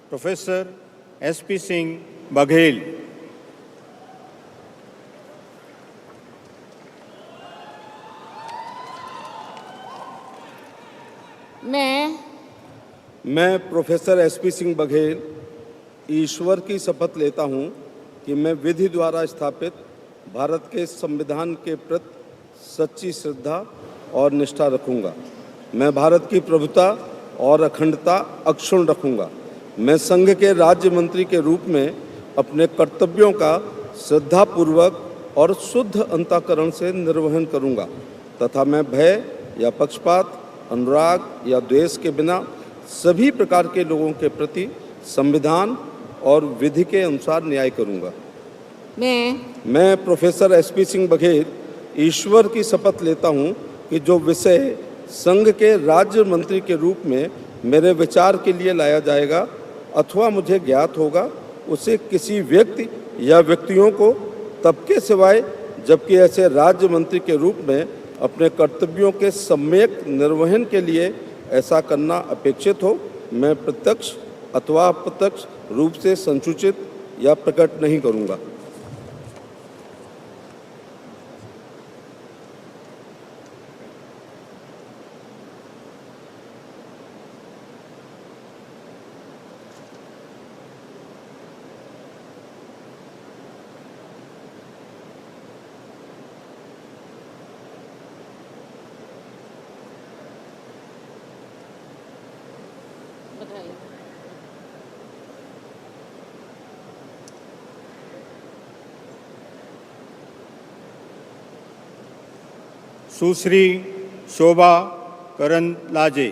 Professor SP Singh Baghel. मैं professor SP Singh Baghel ईश्वर की शपथ लेता हूँ कि मैं विधि द्वारा स्थापित भारत के संविधान के प्रति सच्ची श्रद्धा और निष्ठा रखूँगा। मैं भारत की प्रभुता और अखंडता अक्षुण्ण रखूँगा। मैं संघ के राज्य मंत्री के रूप में अपने कर्तव्यों का श्रद्धापूर्वक और शुद्ध अंतःकरण से निर्वहन करूँगा तथा मैं भय या पक्षपात, अनुराग या द्वेष के बिना सभी प्रकार के लोगों के प्रति संविधान और विधि के अनुसार न्याय करूँगा। मैं प्रोफेसर SP सिंह बघेल ईश्वर की शपथ लेता हूँ कि जो विषय संघ के राज्य मंत्री के रूप में मेरे विचार के लिए लाया जाएगा अथवा मुझे ज्ञात होगा, उसे किसी व्यक्ति या व्यक्तियों को तब के सिवाय जबकि ऐसे राज्य मंत्री के रूप में अपने कर्तव्यों के सम्यक निर्वहन के लिए ऐसा करना अपेक्षित हो, मैं प्रत्यक्ष अथवा अप्रत्यक्ष रूप से संसूचित या प्रकट नहीं करूँगा। सुश्री शोभा करंदलाजे।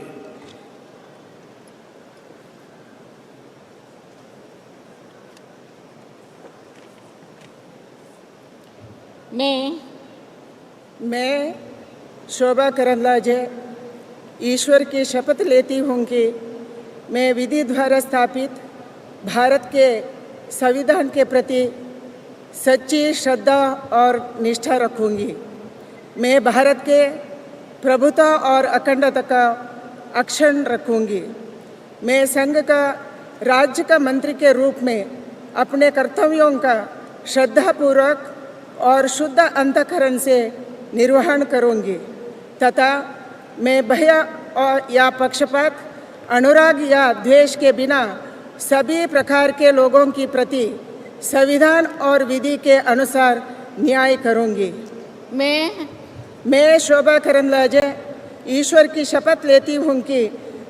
मैं शोभा करंदलाजे ईश्वर की शपथ लेती हूँ कि मैं विधि द्वारा स्थापित भारत के संविधान के प्रति सच्ची श्रद्धा और निष्ठा रखूँगी। मैं भारत के प्रभुता और अखंडता का अक्षुण्ण रखूँगी। मैं संघ का राज्य का मंत्री के रूप में अपने कर्तव्यों का श्रद्धापूर्वक और शुद्ध अंतःकरण से निर्वहन करूँगी तथा मैं भय या पक्षपात, अनुराग या द्वेष के बिना सभी प्रकार के लोगों की प्रति संविधान और विधि के अनुसार न्याय करूँगी। मैं शोभा करंदलाजे ईश्वर की शपथ लेती हूँ कि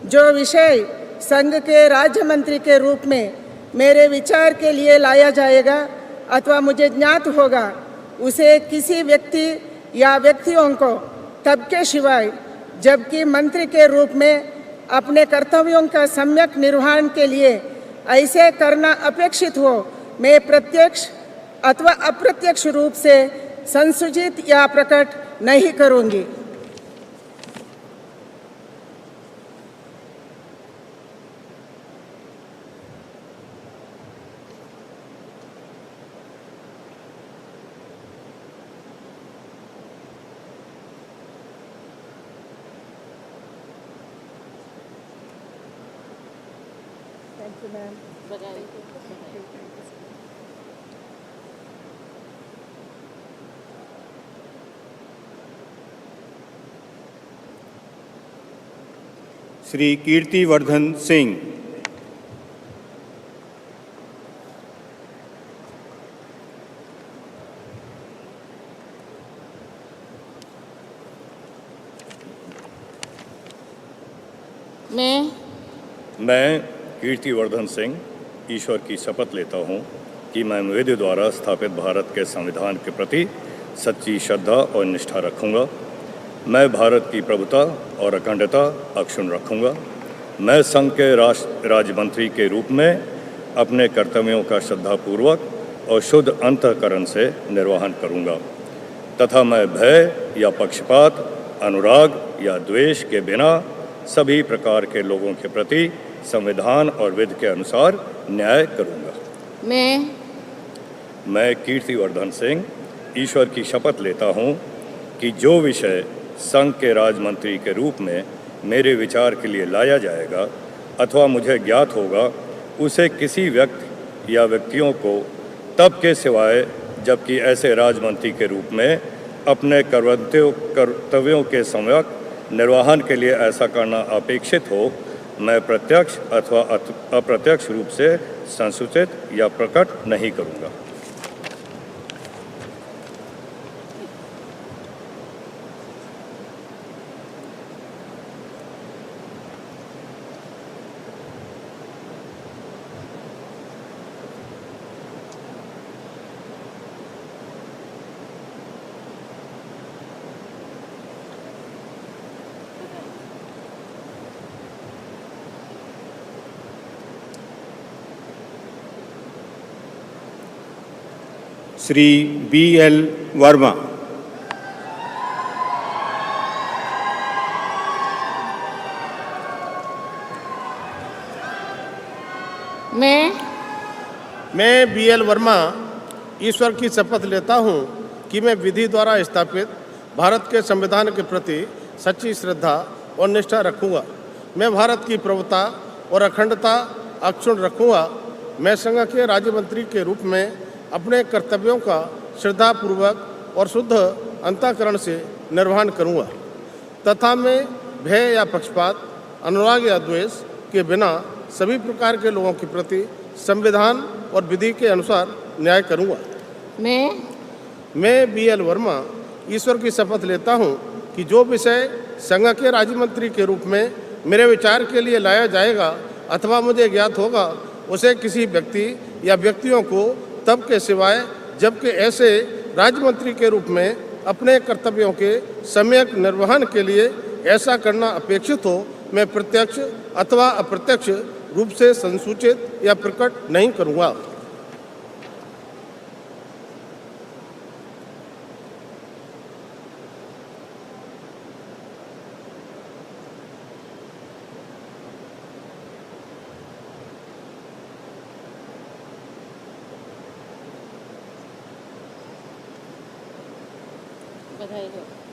जो विषय संघ के राज्य मंत्री के रूप में मेरे विचार के लिए लाया जाएगा अथवा मुझे ज्ञात होगा, उसे किसी व्यक्ति या व्यक्तियों को तब के सिवाय जबकि मंत्री के रूप में अपने कर्तव्यों का सम्यक निर्वहन के लिए ऐसे करना अपेक्षित हो, मैं प्रत्यक्ष अथवा अप्रत्यक्ष रूप से संसूचित या प्रकट नहीं करूँगी। Thank you, ma'am. Shri Kirtivardhan Singh. मैं कीर्तिवर्धन सिंह ईश्वर की शपथ लेता हूँ कि मैं विधि द्वारा स्थापित भारत के संविधान के प्रति सच्ची श्रद्धा और निष्ठा रखूँगा। मैं भारत की प्रभुता और अखंडता अक्षुण्ण रखूँगा। मैं संघ के राज्य मंत्री के रूप में अपने कर्तव्यों का श्रद्धापूर्वक और शुद्ध अंतःकरण से निर्वहन करूँगा तथा मैं भय या पक्षपात, अनुराग या द्वेष के बिना सभी प्रकार के लोगों के प्रति संविधान और विधि के अनुसार न्याय करूँगा। मैं कीर्तिवर्धन सिंह ईश्वर की शपथ लेता हूँ कि जो विषय संघ के राज्य मंत्री के रूप में मेरे विचार के लिए लाया जाएगा अथवा मुझे ज्ञात होगा, उसे किसी व्यक्ति या व्यक्तियों को तब के सिवाय जबकि ऐसे राजमंत्री के रूप में अपने कर्तव्यों के सम्यक निर्वहन के लिए ऐसा करना अपेक्षित हो, मैं प्रत्यक्ष अथवा अप्रत्यक्ष रूप से संसूचित या प्रकट नहीं करूँगा। श्री BL वर्मा। मैं BL वर्मा ईश्वर की शपथ लेता हूँ कि मैं विधि द्वारा स्थापित भारत के संविधान के प्रति सच्ची श्रद्धा और निष्ठा रखूँगा। मैं भारत की प्रभुता और अखंडता अक्षुण्ण रखूँगा। मैं संघ के राज्य मंत्री के रूप में अपने कर्तव्यों का श्रद्धापूर्वक और शुद्ध अंतःकरण से निर्वहन करूँगा तथा मैं भय या पक्षपात, अनुराग या द्वेष के बिना सभी प्रकार के लोगों के प्रति संविधान और विधि के अनुसार न्याय करूँगा। मैं BL वर्मा ईश्वर की शपथ लेता हूँ कि जो विषय संघ के राज्य मंत्री के रूप में मेरे विचार के लिए लाया जाएगा अथवा मुझे ज्ञात होगा, उसे किसी व्यक्ति या व्यक्तियों को तब के सिवाय जबकि ऐसे राज्य मंत्री के रूप में अपने कर्तव्यों के सम्यक निर्वहन के लिए ऐसा करना अपेक्षित हो, मैं प्रत्यक्ष अथवा अप्रत्यक्ष रूप से संसूचित या प्रकट नहीं करूँगा। बधाई हो।